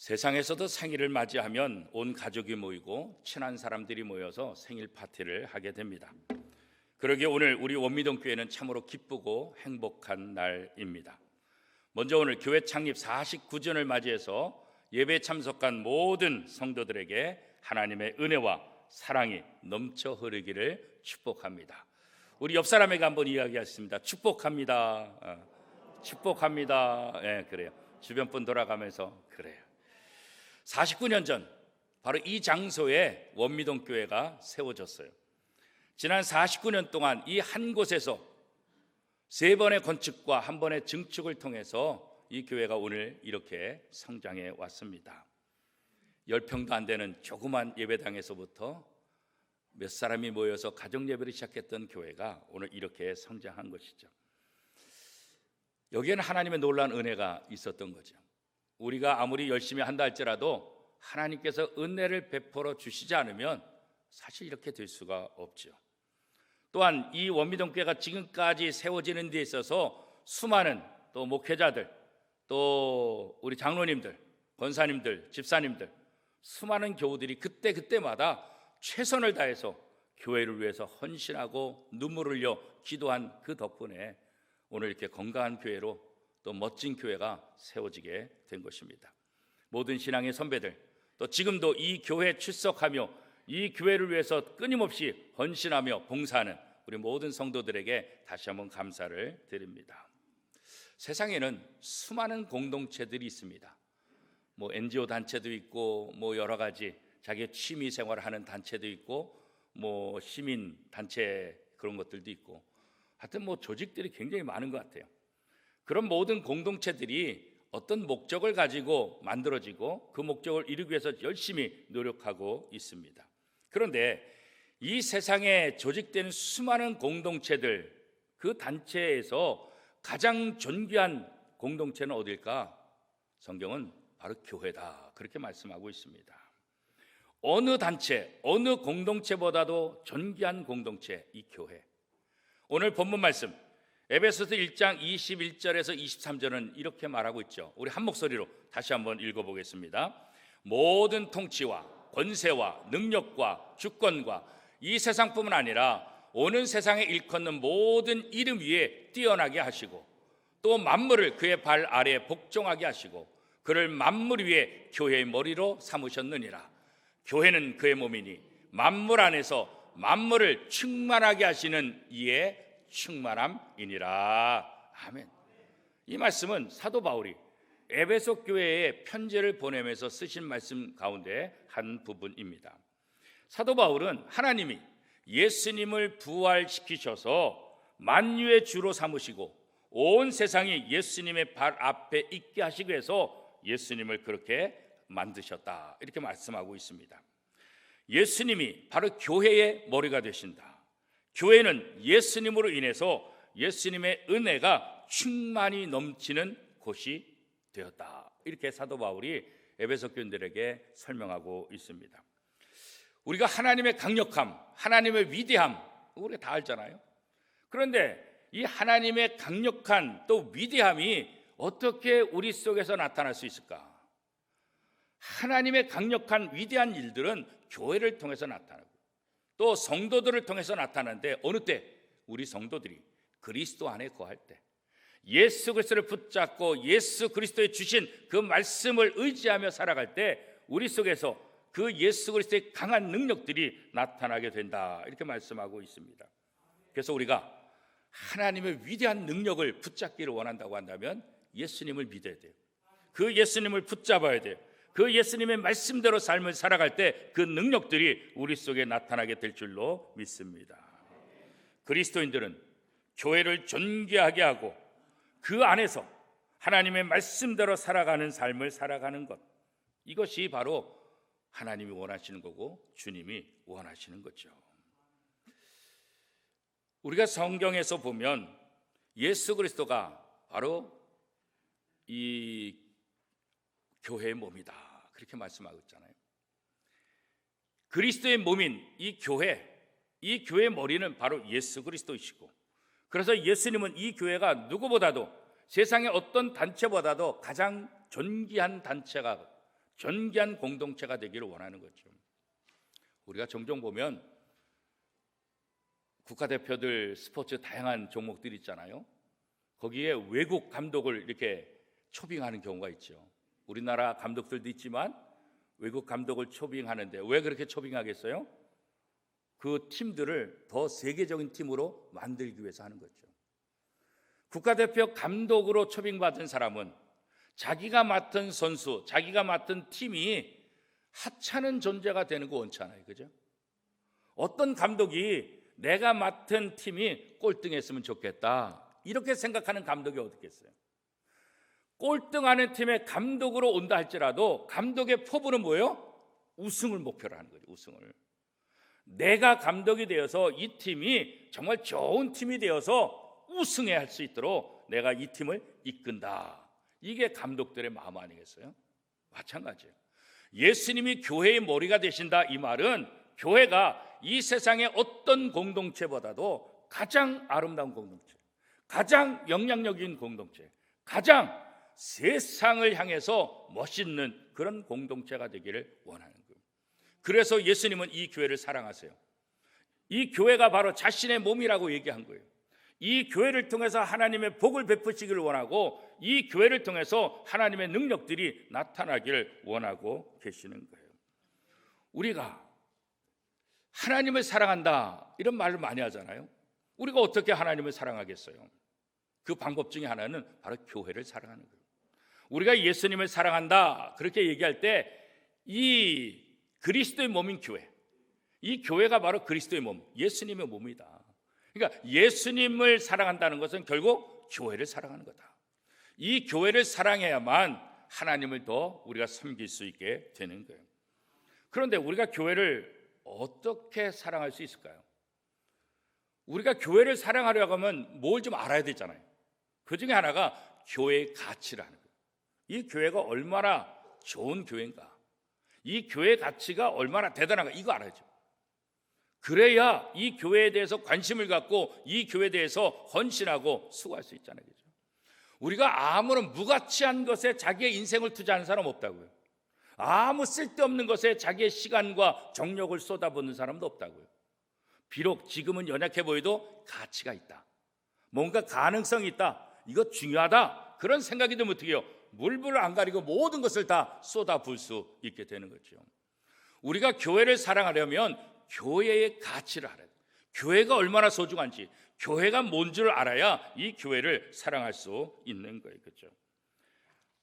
세상에서도 생일을 맞이하면 온 가족이 모이고 친한 사람들이 모여서 생일 파티를 하게 됩니다. 그러기에 오늘 우리 원미동 교회는 참으로 기쁘고 행복한 날입니다. 먼저 오늘 교회 창립 49주년을 맞이해서 예배에 참석한 모든 성도들에게 하나님의 은혜와 사랑이 넘쳐 흐르기를 축복합니다. 우리 옆 사람에게 한번 이야기하겠습니다. 축복합니다. 축복합니다. 네, 그래요. 주변 분 돌아가면서 그래요. 49년 전 바로 이 장소에 원미동 교회가 세워졌어요. 지난 49년 동안 이 한 곳에서 3번의 건축과 한 번의 증축을 통해서 이 교회가 오늘 이렇게 성장해 왔습니다. 10평도 안 되는 조그만 예배당에서부터 몇 사람이 모여서 가정 예배를 시작했던 교회가 오늘 이렇게 성장한 것이죠. 여기에는 하나님의 놀라운 은혜가 있었던 거죠. 우리가 아무리 열심히 한다 할지라도 하나님께서 은혜를 베풀어 주시지 않으면 사실 이렇게 될 수가 없죠. 또한 이 원미동교회가 지금까지 세워지는 데 있어서 수많은 또 목회자들, 또 우리 장로님들, 권사님들, 집사님들, 수많은 교우들이 그때마다 최선을 다해서 교회를 위해서 헌신하고 눈물을 흘려 기도한 그 덕분에 오늘 이렇게 건강한 교회로 또 멋진 교회가 세워지게 된 것입니다. 모든 신앙의 선배들, 또 지금도 이 교회에 출석하며 이 교회를 위해서 끊임없이 헌신하며 봉사하는 우리 모든 성도들에게 다시 한번 감사를 드립니다. 세상에는 수많은 공동체들이 있습니다. NGO 단체도 있고 여러 가지 자기의 취미 생활을 하는 단체도 있고 시민 단체 그런 것들도 있고 하여튼 조직들이 굉장히 많은 것 같아요. 그런 모든 공동체들이 어떤 목적을 가지고 만들어지고 그 목적을 이루기 위해서 열심히 노력하고 있습니다. 그런데 이 세상에 조직되는 수많은 공동체들, 그 단체에서 가장 존귀한 공동체는 어딜까? 성경은 바로 교회다, 그렇게 말씀하고 있습니다. 어느 단체, 어느 공동체보다도 존귀한 공동체, 이 교회. 오늘 본문 말씀 에베소서 1장 21절에서 23절은 이렇게 말하고 있죠. 우리 한 목소리로 다시 한번 읽어보겠습니다. 모든 통치와 권세와 능력과 주권과 이 세상뿐만 아니라 오는 세상에 일컫는 모든 이름 위에 뛰어나게 하시고 또 만물을 그의 발 아래에 복종하게 하시고 그를 만물 위에 교회의 머리로 삼으셨느니라. 교회는 그의 몸이니 만물 안에서 만물을 충만하게 하시는 이의 충만함이니라. 아멘. 이 말씀은 사도 바울이 에베소 교회에 편지를 보내면서 쓰신 말씀 가운데 한 부분입니다. 사도 바울은 하나님이 예수님을 부활시키셔서 만유의 주로 삼으시고 온 세상이 예수님의 발 앞에 있게 하시기 위해서 예수님을 그렇게 만드셨다, 이렇게 말씀하고 있습니다. 예수님이 바로 교회의 머리가 되신다. 교회는 예수님으로 인해서 예수님의 은혜가 충만히 넘치는 곳이 되었다, 이렇게 사도 바울이 에베소 교인들에게 설명하고 있습니다. 우리가 하나님의 강력함, 하나님의 위대함 우리가 다 알잖아요. 그런데 이 하나님의 강력한 또 위대함이 어떻게 우리 속에서 나타날 수 있을까? 하나님의 강력한 위대한 일들은 교회를 통해서 나타나고 또 성도들을 통해서 나타나는데 어느 때? 우리 성도들이 그리스도 안에 거할 때, 예수 그리스도를 붙잡고 예수 그리스도의 주신 그 말씀을 의지하며 살아갈 때 우리 속에서 그 예수 그리스도의 강한 능력들이 나타나게 된다, 이렇게 말씀하고 있습니다. 그래서 우리가 하나님의 위대한 능력을 붙잡기를 원한다고 한다면 예수님을 믿어야 돼요. 그 예수님을 붙잡아야 돼요. 그 예수님의 말씀대로 삶을 살아갈 때 그 능력들이 우리 속에 나타나게 될 줄로 믿습니다. 그리스도인들은 교회를 존귀하게 하고 그 안에서 하나님의 말씀대로 살아가는 삶을 살아가는 것, 이것이 바로 하나님이 원하시는 거고 주님이 원하시는 거죠. 우리가 성경에서 보면 예수 그리스도가 바로 이 교회의 몸이다, 그렇게 말씀하고 있잖아요. 그리스도의 몸인 이 교회의 머리는 바로 예수 그리스도이시고, 그래서 예수님은 이 교회가 누구보다도 세상의 어떤 단체보다도 가장 존귀한 단체가, 존귀한 공동체가 되기를 원하는 거죠. 우리가 종종 보면 국가대표들 스포츠 다양한 종목들이 있잖아요. 거기에 외국 감독을 이렇게 초빙하는 경우가 있죠. 우리나라 감독들도 있지만 외국 감독을 초빙하는데 왜 그렇게 초빙하겠어요? 그 팀들을 더 세계적인 팀으로 만들기 위해서 하는 거죠. 국가대표 감독으로 초빙받은 사람은 자기가 맡은 선수, 자기가 맡은 팀이 하찮은 존재가 되는 거 원치 않아요. 그죠? 어떤 감독이 내가 맡은 팀이 꼴등했으면 좋겠다, 이렇게 생각하는 감독이 어디 있겠어요? 꼴등하는 팀의 감독으로 온다 할지라도 감독의 포부는 뭐예요? 우승을 목표로 하는 거죠. 우승을. 내가 감독이 되어서 이 팀이 정말 좋은 팀이 되어서 우승해야 할 수 있도록 내가 이 팀을 이끈다. 이게 감독들의 마음 아니겠어요? 마찬가지예요. 예수님이 교회의 머리가 되신다, 이 말은 교회가 이 세상의 어떤 공동체보다도 가장 아름다운 공동체, 가장 영향력 있는 공동체, 가장 세상을 향해서 멋있는 그런 공동체가 되기를 원하는 거예요. 그래서 예수님은 이 교회를 사랑하세요. 이 교회가 바로 자신의 몸이라고 얘기한 거예요. 이 교회를 통해서 하나님의 복을 베푸시기를 원하고 이 교회를 통해서 하나님의 능력들이 나타나기를 원하고 계시는 거예요. 우리가 하나님을 사랑한다 이런 말을 많이 하잖아요. 우리가 어떻게 하나님을 사랑하겠어요? 그 방법 중에 하나는 바로 교회를 사랑하는 거예요. 우리가 예수님을 사랑한다 그렇게 얘기할 때 이 그리스도의 몸인 교회, 이 교회가 바로 그리스도의 몸, 예수님의 몸이다. 그러니까 예수님을 사랑한다는 것은 결국 교회를 사랑하는 거다. 이 교회를 사랑해야만 하나님을 더 우리가 섬길 수 있게 되는 거예요. 그런데 우리가 교회를 어떻게 사랑할 수 있을까요? 우리가 교회를 사랑하려고 하면 뭘 좀 알아야 되잖아요. 그 중에 하나가 교회의 가치라는 거예요. 이 교회가 얼마나 좋은 교회인가, 이 교회의 가치가 얼마나 대단한가, 이거 알아야죠. 그래야 이 교회에 대해서 관심을 갖고 이 교회에 대해서 헌신하고 수고할 수 있잖아요. 그죠? 우리가 아무런 무가치한 것에 자기의 인생을 투자하는 사람 없다고요. 아무 쓸데없는 것에 자기의 시간과 정력을 쏟아붓는 사람도 없다고요. 비록 지금은 연약해 보여도 가치가 있다, 뭔가 가능성이 있다, 이거 중요하다, 그런 생각이 들면 어떻게 해요? 물불을 안 가리고 모든 것을 다 쏟아부을 수 있게 되는 거죠. 우리가 교회를 사랑하려면 교회의 가치를 알아야 돼요. 교회가 얼마나 소중한지, 교회가 뭔 줄 알아야 이 교회를 사랑할 수 있는 거예요. 그렇죠?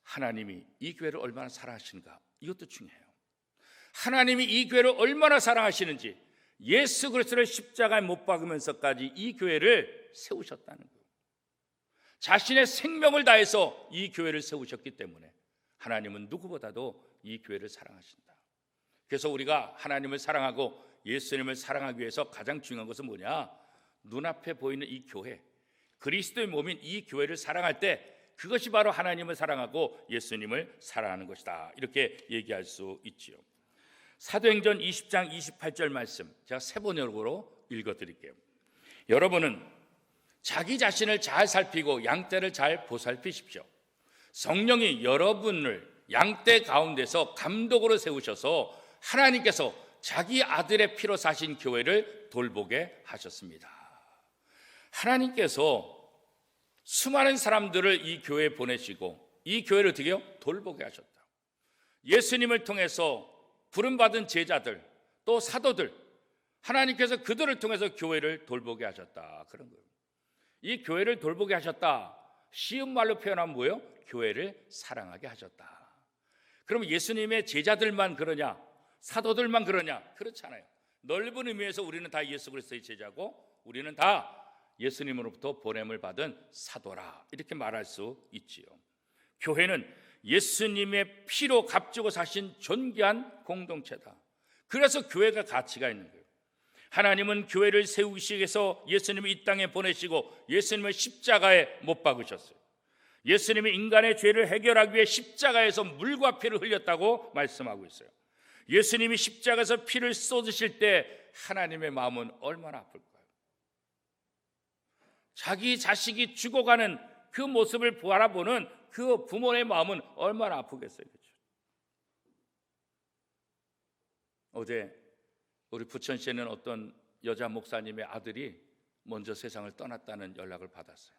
하나님이 이 교회를 얼마나 사랑하시는가, 이것도 중요해요. 하나님이 이 교회를 얼마나 사랑하시는지, 예수 그리스도를 십자가에 못 박으면서까지 이 교회를 세우셨다는 거예요. 자신의 생명을 다해서 이 교회를 세우셨기 때문에 하나님은 누구보다도 이 교회를 사랑하신다. 그래서 우리가 하나님을 사랑하고 예수님을 사랑하기 위해서 가장 중요한 것은 뭐냐? 눈앞에 보이는 이 교회, 그리스도의 몸인 이 교회를 사랑할 때 그것이 바로 하나님을 사랑하고 예수님을 사랑하는 것이다, 이렇게 얘기할 수 있지요. 사도행전 20장 28절 말씀 제가 세 번역으로 읽어드릴게요. 여러분은 자기 자신을 잘 살피고 양떼를 잘 보살피십시오. 성령이 여러분을 양떼 가운데서 감독으로 세우셔서 하나님께서 자기 아들의 피로 사신 교회를 돌보게 하셨습니다. 하나님께서 수많은 사람들을 이 교회에 보내시고 이 교회를 어떻게 해요? 돌보게 하셨다. 예수님을 통해서 부름받은 제자들, 또 사도들, 하나님께서 그들을 통해서 교회를 돌보게 하셨다, 그런 거예요. 이 교회를 돌보게 하셨다, 쉬운 말로 표현하면 뭐예요? 교회를 사랑하게 하셨다. 그럼 예수님의 제자들만 그러냐? 사도들만 그러냐? 그렇지 않아요. 넓은 의미에서 우리는 다 예수 그리스도의 제자고 우리는 다 예수님으로부터 보냄을 받은 사도라, 이렇게 말할 수 있지요. 교회는 예수님의 피로 값주고 사신 존귀한 공동체다. 그래서 교회가 가치가 있는 거예요. 하나님은 교회를 세우시기 위해서 예수님을 이 땅에 보내시고 예수님을 십자가에 못 박으셨어요. 예수님이 인간의 죄를 해결하기 위해 십자가에서 물과 피를 흘렸다고 말씀하고 있어요. 예수님이 십자가에서 피를 쏟으실 때 하나님의 마음은 얼마나 아플까요? 자기 자식이 죽어가는 그 모습을 바라보는 그 부모의 마음은 얼마나 아프겠어요. 그렇죠? 어제 우리 부천시에는 어떤 여자 목사님의 아들이 먼저 세상을 떠났다는 연락을 받았어요.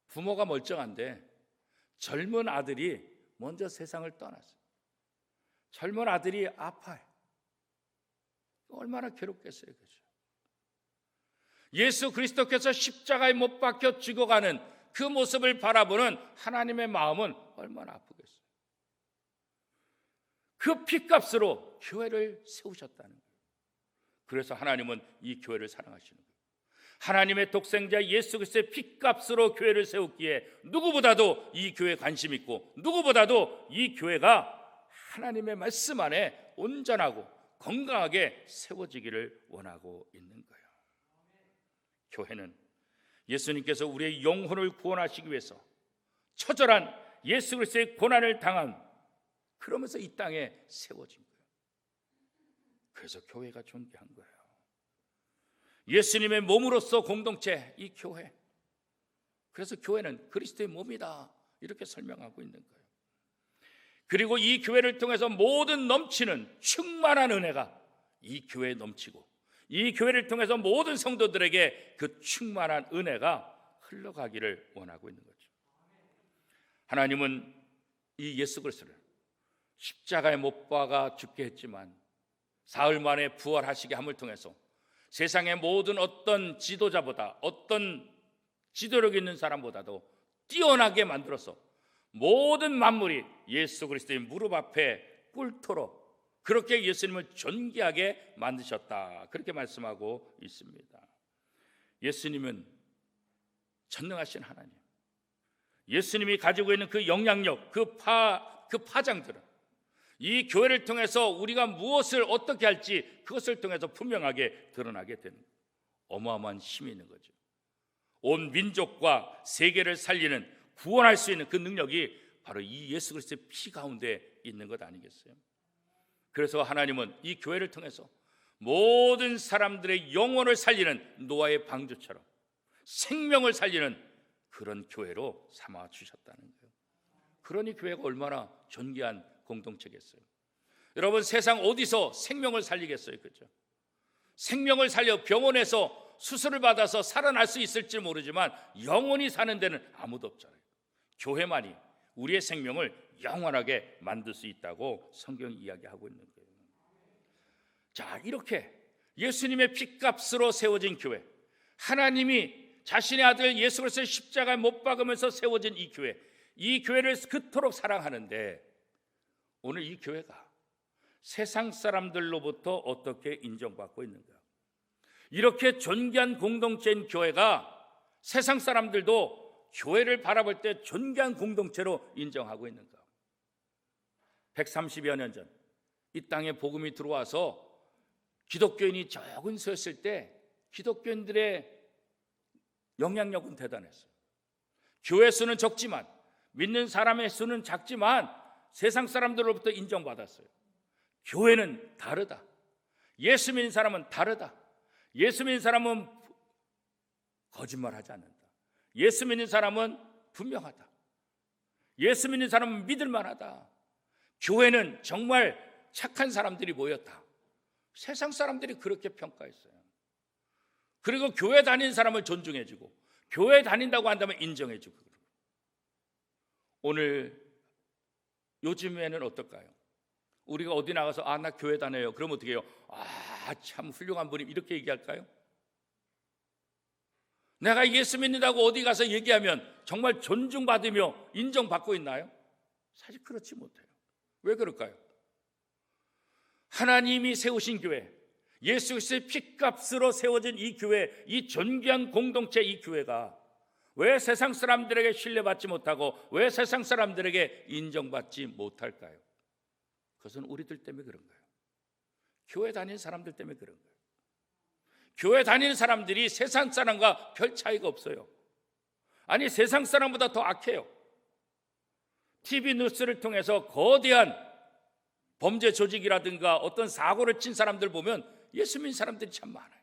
부모가 멀쩡한데 젊은 아들이 먼저 세상을 떠났어요. 젊은 아들이 아파요. 얼마나 괴롭겠어요, 그죠? 예수 그리스도께서 십자가에 못 박혀 죽어가는 그 모습을 바라보는 하나님의 마음은 얼마나 아프겠어요. 그 피값으로 교회를 세우셨다는 거예요. 그래서 하나님은 이 교회를 사랑하시는 거예요. 하나님의 독생자 예수 그리스도의 피값으로 교회를 세웠기에 누구보다도 이 교회에 관심 있고 누구보다도 이 교회가 하나님의 말씀 안에 온전하고 건강하게 세워지기를 원하고 있는 거예요. 교회는 예수님께서 우리의 영혼을 구원하시기 위해서 처절한 예수 그리스도의 고난을 당한, 그러면서 이 땅에 세워진 거예요. 그래서 교회가 존귀한 거예요. 예수님의 몸으로서 공동체, 이 교회. 그래서 교회는 그리스도의 몸이다, 이렇게 설명하고 있는 거예요. 그리고 이 교회를 통해서 모든 넘치는 충만한 은혜가 이 교회에 넘치고, 이 교회를 통해서 모든 성도들에게 그 충만한 은혜가 흘러가기를 원하고 있는 거죠. 하나님은 이 예수 그리스도를 십자가에 못 박아 죽게 했지만 사흘 만에 부활하시게 함을 통해서 세상의 모든 어떤 지도자보다, 어떤 지도력 있는 사람보다도 뛰어나게 만들어서 모든 만물이 예수 그리스도의 무릎 앞에 꿇도록 그렇게 예수님을 존귀하게 만드셨다, 그렇게 말씀하고 있습니다. 예수님은 전능하신 하나님, 예수님이 가지고 있는 그 영향력, 그 파장들은 이 교회를 통해서 우리가 무엇을 어떻게 할지 그것을 통해서 분명하게 드러나게 되는 어마어마한 힘이 있는 거죠. 온 민족과 세계를 살리는, 구원할 수 있는 그 능력이 바로 이 예수 그리스도의 피 가운데 있는 것 아니겠어요? 그래서 하나님은 이 교회를 통해서 모든 사람들의 영혼을 살리는 노아의 방주처럼 생명을 살리는 그런 교회로 삼아 주셨다는 거예요. 그러니 교회가 얼마나 존귀한 공동체겠어요. 여러분, 세상 어디서 생명을 살리겠어요, 그렇죠? 생명을 살려 병원에서 수술을 받아서 살아날 수 있을지 모르지만 영원히 사는 데는 아무도 없잖아요. 교회만이 우리의 생명을 영원하게 만들 수 있다고 성경이 이야기하고 있는 거예요. 자, 이렇게 예수님의 피값으로 세워진 교회, 하나님이 자신의 아들 예수 그리스도를 십자가에 못 박으면서 세워진 이 교회, 이 교회를 그토록 사랑하는데 오늘 이 교회가 세상 사람들로부터 어떻게 인정받고 있는가? 이렇게 존귀한 공동체인 교회가 세상 사람들도 교회를 바라볼 때 존귀한 공동체로 인정하고 있는가? 130여 년 전 이 땅에 복음이 들어와서 기독교인이 적은 수였을 때 기독교인들의 영향력은 대단했어요. 교회 수는 적지만, 믿는 사람의 수는 작지만 세상 사람들로부터 인정받았어요. 교회는 다르다. 예수 믿는 사람은 다르다. 예수 믿는 사람은 거짓말하지 않는다. 예수 믿는 사람은 분명하다. 예수 믿는 사람은 믿을 만하다. 교회는 정말 착한 사람들이 모였다. 세상 사람들이 그렇게 평가했어요. 그리고 교회 다니는 사람을 존중해주고, 교회 다닌다고 한다면 인정해주고. 오늘 요즘에는 어떨까요? 우리가 어디 나가서 나 교회 다녀요, 그러면 어떻게 해요? 참 훌륭한 분이, 이렇게 얘기할까요? 내가 예수 믿는다고 어디 가서 얘기하면 정말 존중받으며 인정받고 있나요? 사실 그렇지 못해요. 왜 그럴까요? 하나님이 세우신 교회, 예수 그리스도의 피값으로 세워진 이 교회, 이 존귀한 공동체, 이 교회가 왜 세상 사람들에게 신뢰받지 못하고 왜 세상 사람들에게 인정받지 못할까요? 그것은 우리들 때문에 그런 거예요. 교회 다니는 사람들 때문에 그런 거예요. 교회 다니는 사람들이 세상 사람과 별 차이가 없어요. 아니, 세상 사람보다 더 악해요. TV 뉴스를 통해서 거대한 범죄 조직이라든가 어떤 사고를 친 사람들 보면 예수 믿는 사람들이 참 많아요.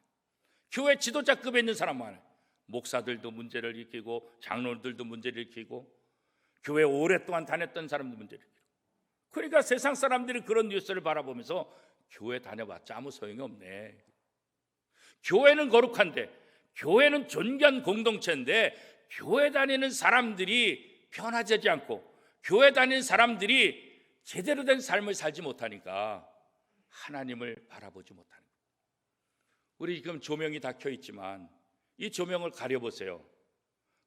교회 지도자급에 있는 사람 많아요. 목사들도 문제를 일으키고 장로들도 문제를 일으키고 교회 오랫동안 다녔던 사람도 문제를 일으키고, 그러니까 세상 사람들이 그런 뉴스를 바라보면서 교회 다녀봤자 아무 소용이 없네. 교회는 거룩한데, 교회는 존귀한 공동체인데 교회 다니는 사람들이 변화되지 않고 교회 다니는 사람들이 제대로 된 삶을 살지 못하니까 하나님을 바라보지 못하는 거예요. 우리 지금 조명이 다 켜 있지만 이 조명을 가려보세요.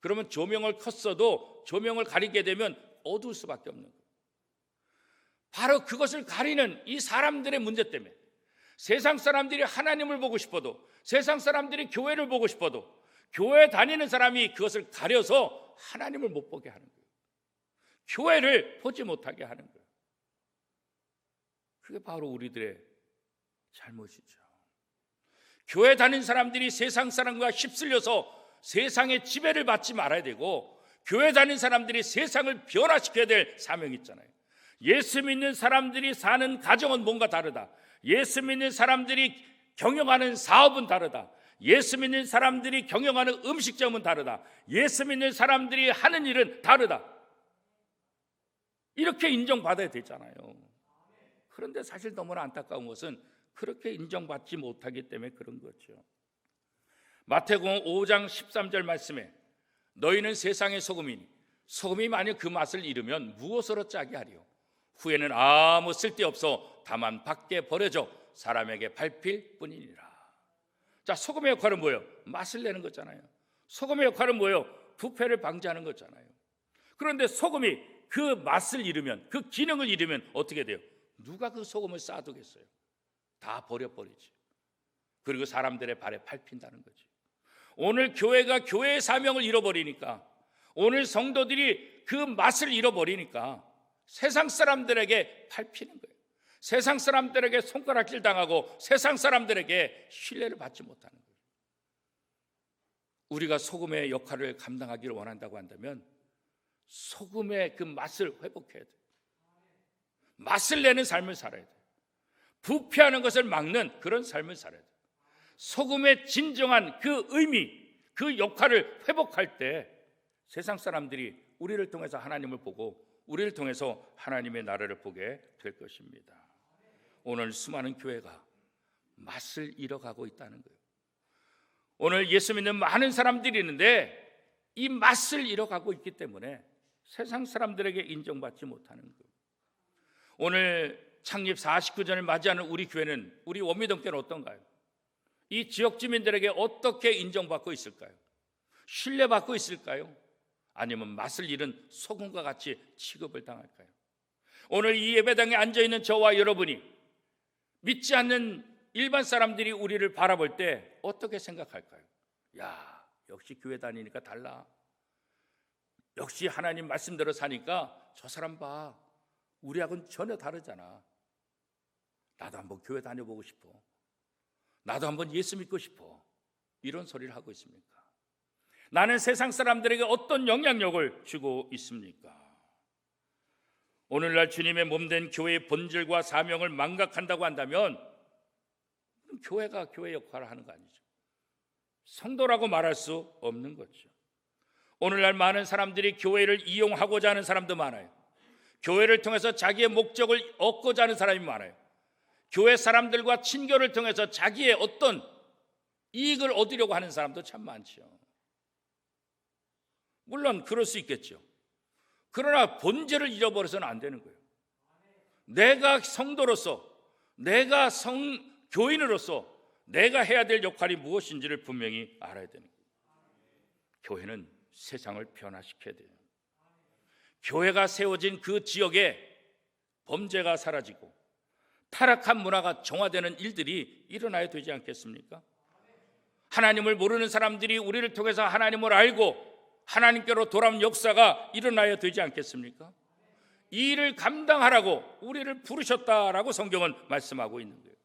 그러면 조명을 켰어도 조명을 가리게 되면 어두울 수밖에 없는 거예요. 바로 그것을 가리는 이 사람들의 문제 때문에 세상 사람들이 하나님을 보고 싶어도, 세상 사람들이 교회를 보고 싶어도 교회 다니는 사람이 그것을 가려서 하나님을 못 보게 하는 거예요. 교회를 보지 못하게 하는 거예요. 그게 바로 우리들의 잘못이죠. 교회 다니는 사람들이 세상 사람과 휩쓸려서 세상의 지배를 받지 말아야 되고, 교회 다니는 사람들이 세상을 변화시켜야 될 사명이 있잖아요. 예수 믿는 사람들이 사는 가정은 뭔가 다르다. 예수 믿는 사람들이 경영하는 사업은 다르다. 예수 믿는 사람들이 경영하는 음식점은 다르다. 예수 믿는 사람들이 하는 일은 다르다. 이렇게 인정받아야 되잖아요. 그런데 사실 너무나 안타까운 것은 그렇게 인정받지 못하기 때문에 그런 거죠. 마태복음 5장 13절 말씀에 너희는 세상의 소금이니 소금이 만약 그 맛을 잃으면 무엇으로 짜게 하리요? 후에는 아무 쓸데없어 다만 밖에 버려져 사람에게 밟힐 뿐이니라. 자, 소금의 역할은 뭐예요? 맛을 내는 거잖아요. 소금의 역할은 뭐예요? 부패를 방지하는 거잖아요. 그런데 소금이 그 맛을 잃으면, 그 기능을 잃으면 어떻게 돼요? 누가 그 소금을 쌓아두겠어요? 다 버려버리지. 그리고 사람들의 발에 밟힌다는 거지. 오늘 교회가 교회의 사명을 잃어버리니까, 오늘 성도들이 그 맛을 잃어버리니까 세상 사람들에게 밟히는 거예요. 세상 사람들에게 손가락질 당하고 세상 사람들에게 신뢰를 받지 못하는 거예요. 우리가 소금의 역할을 감당하기를 원한다고 한다면 소금의 그 맛을 회복해야 돼요. 맛을 내는 삶을 살아야 돼요. 부패하는 것을 막는 그런 삶을 살아야 돼요. 소금의 진정한 그 의미, 그 역할을 회복할 때 세상 사람들이 우리를 통해서 하나님을 보고 우리를 통해서 하나님의 나라를 보게 될 것입니다. 오늘 수많은 교회가 맛을 잃어가고 있다는 거예요. 오늘 예수 믿는 많은 사람들이 있는데 이 맛을 잃어가고 있기 때문에 세상 사람들에게 인정받지 못하는 거예요. 오늘 창립 49주년을 맞이하는 우리 교회는, 우리 원미동교는 어떤가요? 이 지역 주민들에게 어떻게 인정받고 있을까요? 신뢰받고 있을까요? 아니면 맛을 잃은 소금과 같이 취급을 당할까요? 오늘 이 예배당에 앉아있는 저와 여러분이 믿지 않는 일반 사람들이 우리를 바라볼 때 어떻게 생각할까요? 야, 역시 교회 다니니까 달라. 역시 하나님 말씀대로 사니까 저 사람 봐, 우리하고는 전혀 다르잖아. 나도 한번 교회 다녀보고 싶어. 나도 한번 예수 믿고 싶어. 이런 소리를 하고 있습니까? 나는 세상 사람들에게 어떤 영향력을 주고 있습니까? 오늘날 주님의 몸된 교회의 본질과 사명을 망각한다고 한다면 교회가 교회 역할을 하는 거 아니죠. 성도라고 말할 수 없는 거죠. 오늘날 많은 사람들이 교회를 이용하고자 하는 사람도 많아요. 교회를 통해서 자기의 목적을 얻고자 하는 사람이 많아요. 교회 사람들과 친교를 통해서 자기의 어떤 이익을 얻으려고 하는 사람도 참 많죠. 물론 그럴 수 있겠죠. 그러나 본질을 잃어버려서는 안 되는 거예요. 내가 성도로서, 내가 교인으로서 내가 해야 될 역할이 무엇인지를 분명히 알아야 되는 거예요. 교회는 세상을 변화시켜야 돼요. 교회가 세워진 그 지역에 범죄가 사라지고 타락한 문화가 정화되는 일들이 일어나야 되지 않겠습니까? 하나님을 모르는 사람들이 우리를 통해서 하나님을 알고 하나님께로 돌아온 역사가 일어나야 되지 않겠습니까? 이 일을 감당하라고 우리를 부르셨다라고 성경은 말씀하고 있는 거예요.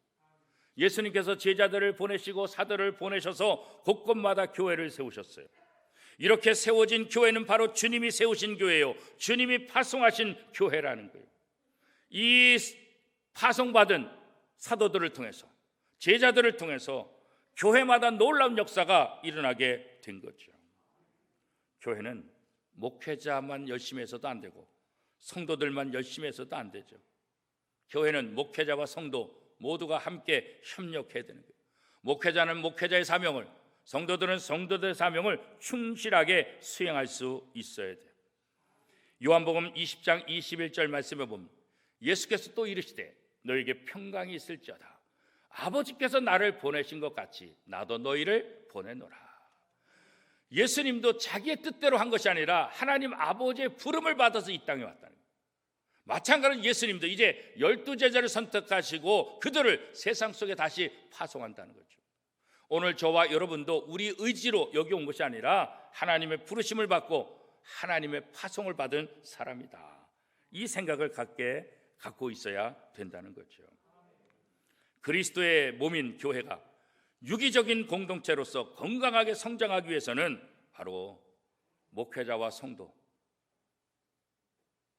예수님께서 제자들을 보내시고 사도를 보내셔서 곳곳마다 교회를 세우셨어요. 이렇게 세워진 교회는 바로 주님이 세우신 교회요, 주님이 파송하신 교회라는 거예요. 이 파송받은 사도들을 통해서, 제자들을 통해서 교회마다 놀라운 역사가 일어나게 된 거죠. 교회는 목회자만 열심히 해서도 안 되고 성도들만 열심히 해서도 안 되죠. 교회는 목회자와 성도 모두가 함께 협력해야 되는 거예요. 목회자는 목회자의 사명을, 성도들은 성도들의 사명을 충실하게 수행할 수 있어야 돼요. 요한복음 20장 21절 말씀에 보면 예수께서 또 이르시되 너에게 평강이 있을지어다. 아버지께서 나를 보내신 것 같이 나도 너희를 보내노라. 예수님도 자기의 뜻대로 한 것이 아니라 하나님 아버지의 부름을 받아서 이 땅에 왔다는 거예요. 마찬가지로 예수님도 이제 12제자를 선택하시고 그들을 세상 속에 다시 파송한다는 거죠. 오늘 저와 여러분도 우리 의지로 여기 온 것이 아니라 하나님의 부르심을 받고 하나님의 파송을 받은 사람이다. 이 생각을 갖고 있어야 된다는 거죠. 그리스도의 몸인 교회가 유기적인 공동체로서 건강하게 성장하기 위해서는 바로 목회자와 성도,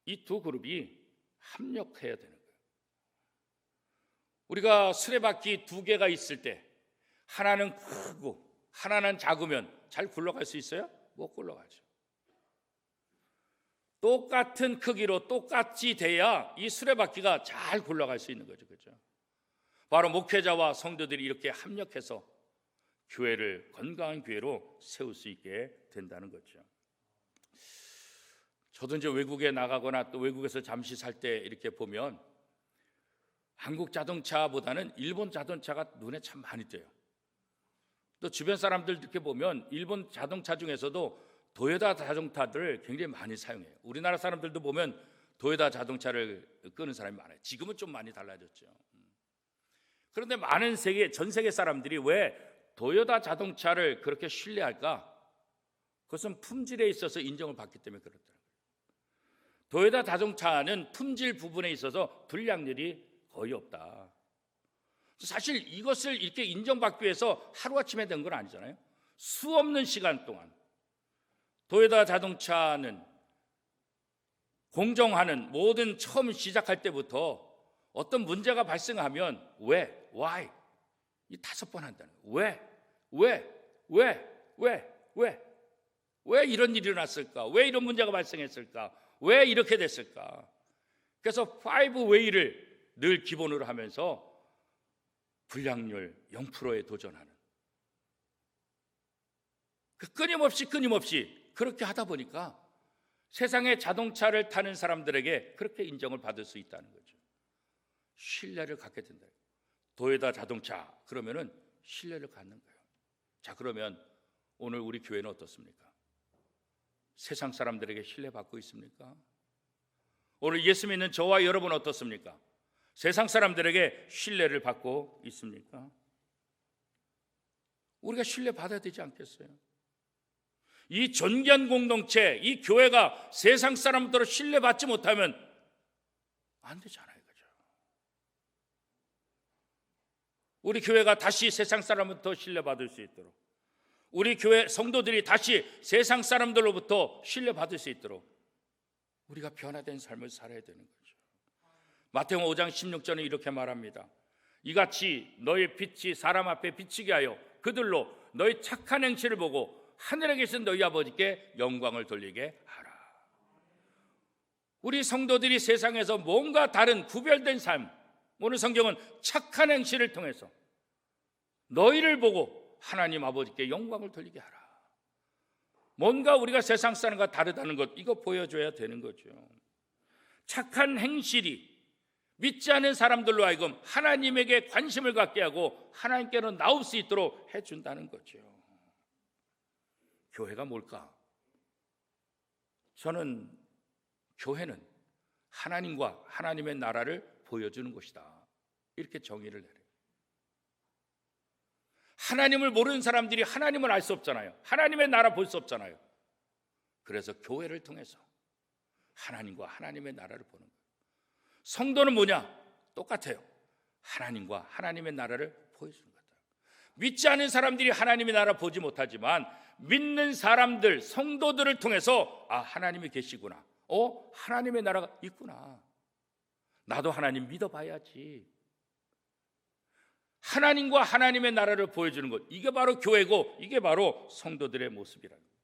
이 두 그룹이 합력해야 되는 거예요. 우리가 수레바퀴 두 개가 있을 때 하나는 크고 하나는 작으면 잘 굴러갈 수 있어요? 못 굴러가죠. 똑같은 크기로 똑같이 돼야 이 수레바퀴가 잘 굴러갈 수 있는 거죠. 그렇죠? 바로 목회자와 성도들이 이렇게 합력해서 교회를 건강한 교회로 세울 수 있게 된다는 거죠. 저도 이제 외국에 나가거나 또 외국에서 잠시 살 때 이렇게 보면 한국 자동차보다는 일본 자동차가 눈에 참 많이 띄어요. 또 주변 사람들 이렇게 보면 일본 자동차 중에서도 도요타 자동차들을 굉장히 많이 사용해요. 우리나라 사람들도 보면 도요타 자동차를 끄는 사람이 많아요. 지금은 좀 많이 달라졌죠. 그런데 많은 전 세계 사람들이 왜 도요타 자동차를 그렇게 신뢰할까? 그것은 품질에 있어서 인정을 받기 때문에 그렇더라고요. 도요타 자동차는 품질 부분에 있어서 불량률이 거의 없다. 사실 이것을 이렇게 인정받기 위해서 하루아침에 된 건 아니잖아요. 수없는 시간 동안 도요타 자동차는 공정하는 모든 처음 시작할 때부터 어떤 문제가 발생하면 왜? Why? 이 5번 한다는 거예요. 왜 이런 일이 일어났을까? 왜 이런 문제가 발생했을까? 왜 이렇게 됐을까? 그래서 5way를 늘 기본으로 하면서 불량률 0%에 도전하는, 끊임없이 그렇게 하다 보니까 세상의 자동차를 타는 사람들에게 그렇게 인정을 받을 수 있다는 거죠. 신뢰를 갖게 된다. 도요타 자동차 그러면은 신뢰를 갖는 거예요. 자, 그러면 오늘 우리 교회는 어떻습니까? 세상 사람들에게 신뢰받고 있습니까? 오늘 예수 믿는 저와 여러분 어떻습니까? 세상 사람들에게 신뢰를 받고 있습니까? 우리가 신뢰받아야 되지 않겠어요? 이 존귀한 공동체, 이 교회가 세상 사람들로 신뢰받지 못하면 안 되잖아요. 그죠? 우리 교회가 다시 세상 사람부터 신뢰받을 수 있도록, 우리 교회 성도들이 다시 세상 사람들로부터 신뢰받을 수 있도록 우리가 변화된 삶을 살아야 되는 거죠. 마태복음 5장 16절에 이렇게 말합니다. 이같이 너의 빛이 사람 앞에 비치게 하여 그들로 너의 착한 행실을 보고 하늘에 계신 너희 아버지께 영광을 돌리게 하라. 우리 성도들이 세상에서 뭔가 다른 구별된 삶, 오늘 성경은 착한 행실을 통해서 너희를 보고 하나님 아버지께 영광을 돌리게 하라. 뭔가 우리가 세상 사람과 다르다는 것, 이거 보여줘야 되는 거죠. 착한 행실이 믿지 않은 사람들로 하여금 하나님에게 관심을 갖게 하고 하나님께로 나올 수 있도록 해준다는 거죠. 교회가 뭘까? 저는 교회는 하나님과 하나님의 나라를 보여주는 것이다, 이렇게 정의를 내려요. 하나님을 모르는 사람들이 하나님을 알 수 없잖아요. 하나님의 나라 볼 수 없잖아요. 그래서 교회를 통해서 하나님과 하나님의 나라를 보는 거예요. 성도는 뭐냐? 똑같아요. 하나님과 하나님의 나라를 보여주는 거다. 믿지 않은 사람들이 하나님의 나라 보지 못하지만 믿는 사람들, 성도들을 통해서 하나님이 계시구나, 하나님의 나라가 있구나, 나도 하나님 믿어봐야지, 하나님과 하나님의 나라를 보여주는 것, 이게 바로 교회고 이게 바로 성도들의 모습이라는 거예요.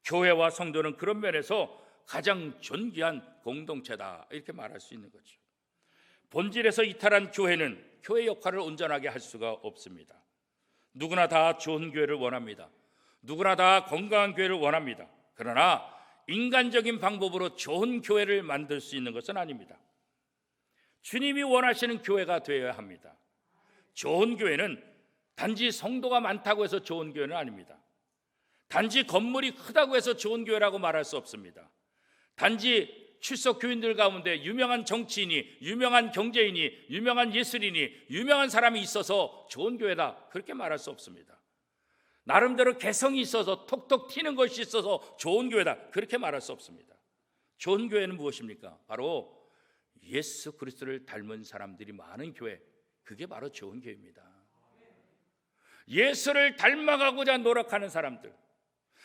교회와 성도는 그런 면에서 가장 존귀한 공동체다, 이렇게 말할 수 있는 거죠. 본질에서 이탈한 교회는 교회 역할을 온전하게 할 수가 없습니다. 누구나 다 좋은 교회를 원합니다. 누구나 다 건강한 교회를 원합니다. 그러나 인간적인 방법으로 좋은 교회를 만들 수 있는 것은 아닙니다. 주님이 원하시는 교회가 되어야 합니다. 좋은 교회는 단지 성도가 많다고 해서 좋은 교회는 아닙니다. 단지 건물이 크다고 해서 좋은 교회라고 말할 수 없습니다. 단지 출석 교인들 가운데 유명한 정치인이, 유명한 경제인이, 유명한 예술인이, 유명한 사람이 있어서 좋은 교회다, 그렇게 말할 수 없습니다. 나름대로 개성이 있어서 톡톡 튀는 것이 있어서 좋은 교회다, 그렇게 말할 수 없습니다. 좋은 교회는 무엇입니까? 바로 예수 그리스도를 닮은 사람들이 많은 교회, 그게 바로 좋은 교회입니다. 예수를 닮아가고자 노력하는 사람들,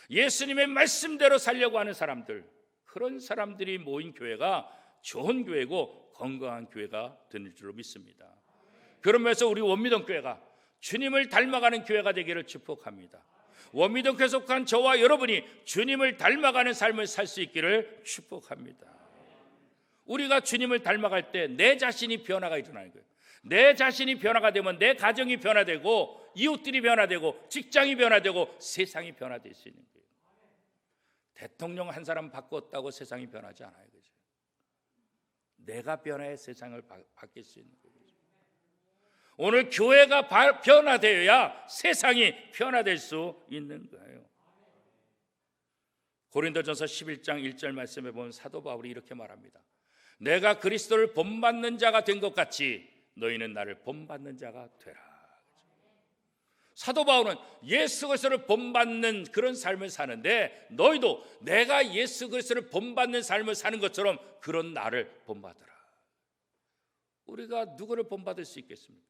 예수님의 말씀대로 살려고 하는 사람들, 그런 사람들이 모인 교회가 좋은 교회고 건강한 교회가 되는 줄로 믿습니다. 그러면서 우리 원미동 교회가 주님을 닮아가는 교회가 되기를 축복합니다. 원미동 교회에 속한 저와 여러분이 주님을 닮아가는 삶을 살 수 있기를 축복합니다. 우리가 주님을 닮아갈 때 내 자신이 변화가 일어나는 거예요. 내 자신이 변화가 되면 내 가정이 변화되고 이웃들이 변화되고 직장이 변화되고 세상이 변화될 수 있는 거예요. 대통령 한 사람 바꿨다고 세상이 변하지 않아요. 그죠? 내가 변화해 세상을 바뀔 수 있는 거예요. 오늘 교회가 변화되어야 세상이 변화될 수 있는 거예요. 고린도전서 11장 1절 말씀에 보면 사도 바울이 이렇게 말합니다. 내가 그리스도를 본받는 자가 된 것 같이 너희는 나를 본받는 자가 되라. 사도 바울은 예수 그리스도를 본받는 그런 삶을 사는데 너희도 내가 예수 그리스도를 본받는 삶을 사는 것처럼 그런 나를 본받으라. 우리가 누구를 본받을 수 있겠습니까?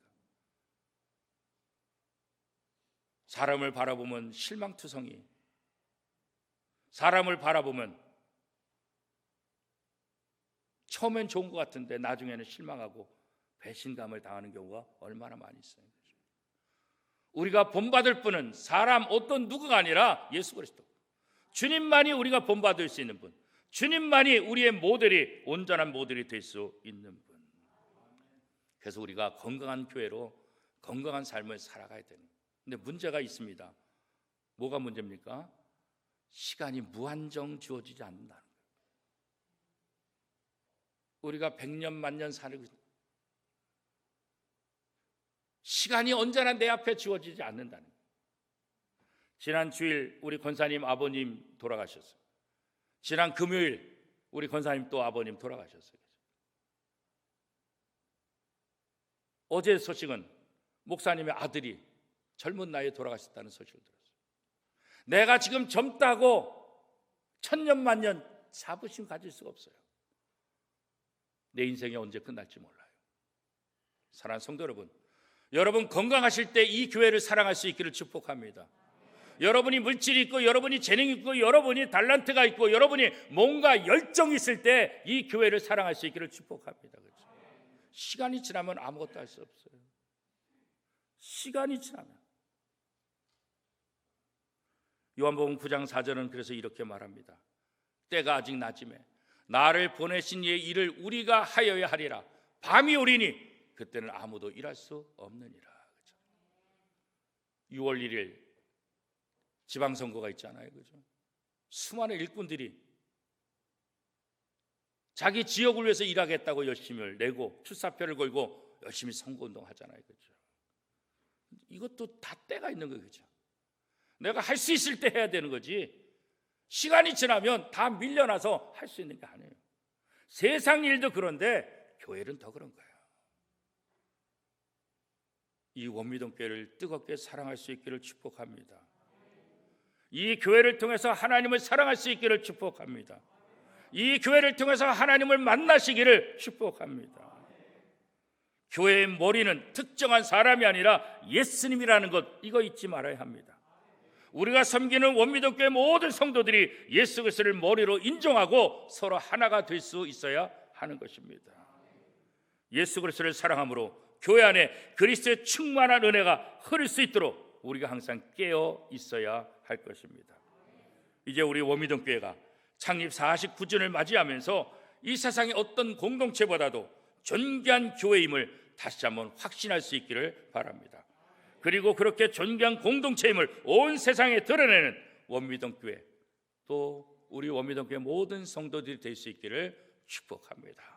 사람을 바라보면 실망투성이, 사람을 바라보면 처음엔 좋은 것 같은데 나중에는 실망하고 배신감을 당하는 경우가 얼마나 많이 있어요. 우리가 본받을 분은 사람 어떤 누구가 아니라 예수 그리스도, 주님만이 우리가 본받을 수 있는 분, 주님만이 우리의 모델이, 온전한 모델이 될 수 있는 분. 그래서 우리가 건강한 교회로 건강한 삶을 살아가야 되는. 근데 문제가 있습니다. 뭐가 문제입니까? 시간이 무한정 주어지지 않는다는 거예요. 우리가 100년 만년 살고 있는, 시간이 언제나 내 앞에 주어지지 않는다는 거예요. 지난 주일 우리 권사님 아버님 돌아가셨어요. 지난 금요일 우리 권사님 또 아버님 돌아가셨어요. 어제 소식은 목사님의 아들이 젊은 나이에 돌아가셨다는 소식을 들었어요. 내가 지금 젊다고 천년만년 자부심 가질 수가 없어요. 내 인생이 언제 끝날지 몰라요. 사랑하는 성도 여러분, 여러분 건강하실 때 이 교회를 사랑할 수 있기를 축복합니다. 여러분이 물질이 있고 여러분이 재능이 있고 여러분이 달란트가 있고 여러분이 뭔가 열정이 있을 때 이 교회를 사랑할 수 있기를 축복합니다. 그렇죠? 시간이 지나면 아무것도 할 수 없어요. 시간이 지나면. 요한복음 9장 4절은 그래서 이렇게 말합니다. 때가 아직 낮음에 나를 보내신 이의 일을 우리가 하여야 하리라. 밤이 오리니 그때는 아무도 일할 수 없느니라. 그렇죠? 6월 1일 지방선거가 있잖아요. 그렇죠? 수많은 일꾼들이 자기 지역을 위해서 일하겠다고 열심을 내고 출사표를 걸고 열심히 선거운동 하잖아요. 그렇죠? 이것도 다 때가 있는 거예요. 그렇죠? 내가 할 수 있을 때 해야 되는 거지, 시간이 지나면 다 밀려나서 할 수 있는 게 아니에요. 세상 일도 그런데 교회는 더 그런 거예요. 이 원미동 교회를 뜨겁게 사랑할 수 있기를 축복합니다. 이 교회를 통해서 하나님을 사랑할 수 있기를 축복합니다. 이 교회를 통해서 하나님을 만나시기를 축복합니다. 교회의 머리는 특정한 사람이 아니라 예수님이라는 것, 이거 잊지 말아야 합니다. 우리가 섬기는 원미동 교회 모든 성도들이 예수 그리스도를 머리로 인정하고 서로 하나가 될 수 있어야 하는 것입니다. 예수 그리스도를 사랑함으로 교회 안에 그리스도의 충만한 은혜가 흐를 수 있도록 우리가 항상 깨어 있어야 할 것입니다. 이제 우리 원미동 교회가 창립 49주년을 맞이하면서 이 세상의 어떤 공동체보다도 존귀한 교회임을 다시 한번 확신할 수 있기를 바랍니다. 그리고 그렇게 존귀한 공동체임을 온 세상에 드러내는 원미동교회, 또 우리 원미동교회 모든 성도들이 될 수 있기를 축복합니다.